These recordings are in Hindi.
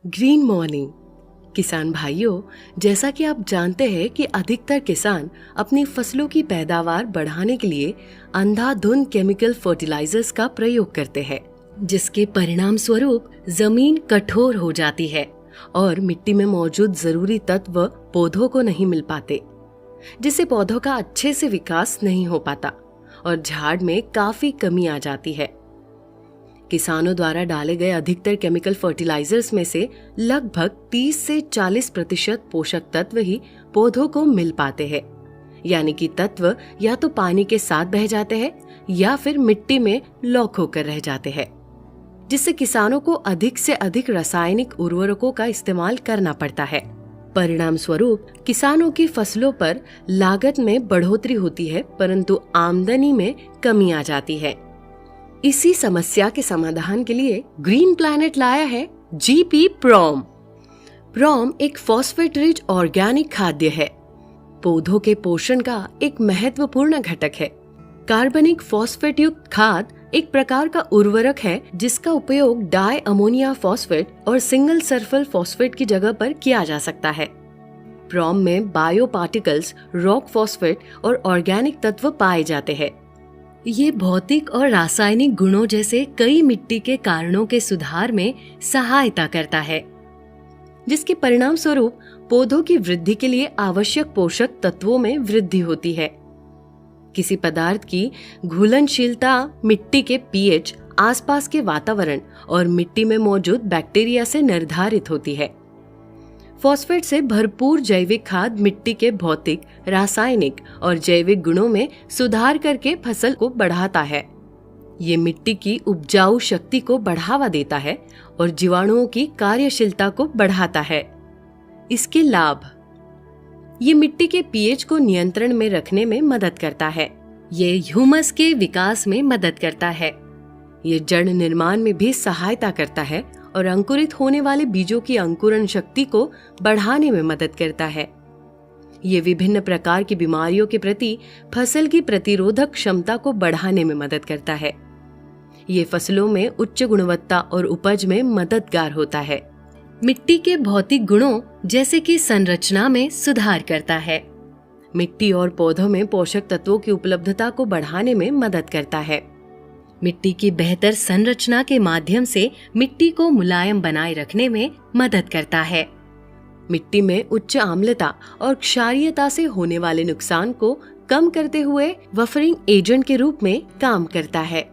ग्रीन मॉर्निंग किसान भाइयों, जैसा कि आप जानते हैं कि अधिकतर किसान अपनी फसलों की पैदावार बढ़ाने के लिए अंधाधुंध केमिकल फर्टिलाइजर्स का प्रयोग करते हैं, जिसके परिणाम स्वरूप जमीन कठोर हो जाती है और मिट्टी में मौजूद जरूरी तत्व पौधों को नहीं मिल पाते, जिससे पौधों का अच्छे से विकास नहीं हो पाता और झाड़ में काफी कमी आ जाती है। किसानों द्वारा डाले गए अधिकतर केमिकल फर्टिलाइजर्स में से लगभग 30 से 40% पोषक तत्व ही पौधों को मिल पाते हैं, यानी कि तत्व या तो पानी के साथ बह जाते हैं या फिर मिट्टी में लॉक होकर रह जाते हैं, जिससे किसानों को अधिक से अधिक रासायनिक उर्वरकों का इस्तेमाल करना पड़ता है। परिणाम स्वरूप किसानों की फसलों पर लागत में बढ़ोतरी होती है, परंतु आमदनी में कमी आ जाती है। इसी समस्या के समाधान के लिए ग्रीन प्लैनेट लाया है जीपी प्रोम। प्रोम एक फॉस्फेट रिच ऑर्गेनिक खाद्य है, पौधों के पोषण का एक महत्वपूर्ण घटक है। कार्बनिक फॉस्फेट युक्त खाद एक प्रकार का उर्वरक है जिसका उपयोग डाई अमोनिया फॉस्फेट और सिंगल सल्फर फॉस्फेट की जगह पर किया जा सकता है। प्रोम में बायो पार्टिकल्स, रॉक फॉस्फेट और ऑर्गेनिक तत्व पाए जाते हैं। ये भौतिक और रासायनिक गुणों जैसे कई मिट्टी के कारणों के सुधार में सहायता करता है, जिसके परिणाम स्वरूप पौधों की वृद्धि के लिए आवश्यक पोषक तत्वों में वृद्धि होती है। किसी पदार्थ की घुलनशीलता मिट्टी के पीएच, आसपास के वातावरण और मिट्टी में मौजूद बैक्टीरिया से निर्धारित होती है। फॉस्फेट से भरपूर जैविक खाद मिट्टी के भौतिक, रासायनिक और जैविक गुणों में सुधार करके फसल को बढ़ाता है। ये मिट्टी की उपजाऊ शक्ति को बढ़ावा देता है और जीवाणुओं की कार्यशीलता को बढ़ाता है। इसके लाभ: ये मिट्टी के पीएच को नियंत्रण में रखने में मदद करता है। ये ह्यूमस के विकास में मदद करता है। ये जड़ निर्माण में भी सहायता करता है और अंकुरित होने वाले बीजों की अंकुरण शक्ति को बढ़ाने में मदद करता है। ये विभिन्न प्रकार की बीमारियों के प्रति फसल की प्रतिरोधक क्षमता को बढ़ाने में मदद करता है। ये फसलों में उच्च गुणवत्ता और उपज में मददगार होता है। मिट्टी के भौतिक गुणों जैसे कि संरचना में सुधार करता है। मिट्टी और पौधों में पोषक तत्वों की उपलब्धता को बढ़ाने में मदद करता है। मिट्टी की बेहतर संरचना के माध्यम से मिट्टी को मुलायम बनाए रखने में मदद करता है। मिट्टी में उच्च आम्लता और क्षारीयता से होने वाले नुकसान को कम करते हुए बफरिंग एजेंट के रूप में काम करता है।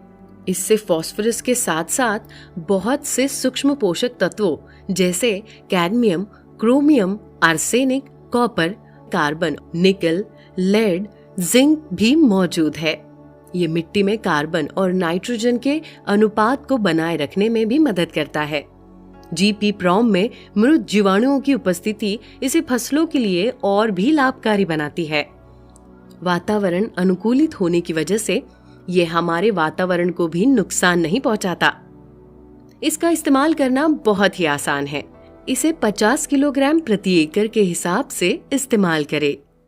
इससे फास्फोरस के साथ साथ बहुत से सूक्ष्म पोषक तत्वों जैसे cadmium, chromium, arsenic, copper, carbon, निकल, लेड, जिंक भी मौजूद है। ये मिट्टी में कार्बन और नाइट्रोजन के अनुपात को बनाए रखने में भी मदद करता है। जीपी प्रोम में मृत जीवाणुओं की उपस्थिति इसे फसलों के लिए और भी लाभकारी बनाती है। वातावरण अनुकूलित होने की वजह से ये हमारे वातावरण को भी नुकसान नहीं पहुंचाता। इसका इस्तेमाल करना बहुत ही आसान है। इसे 50 किलोग्राम प्रति एकड़ के हिसाब से इस्तेमाल करें।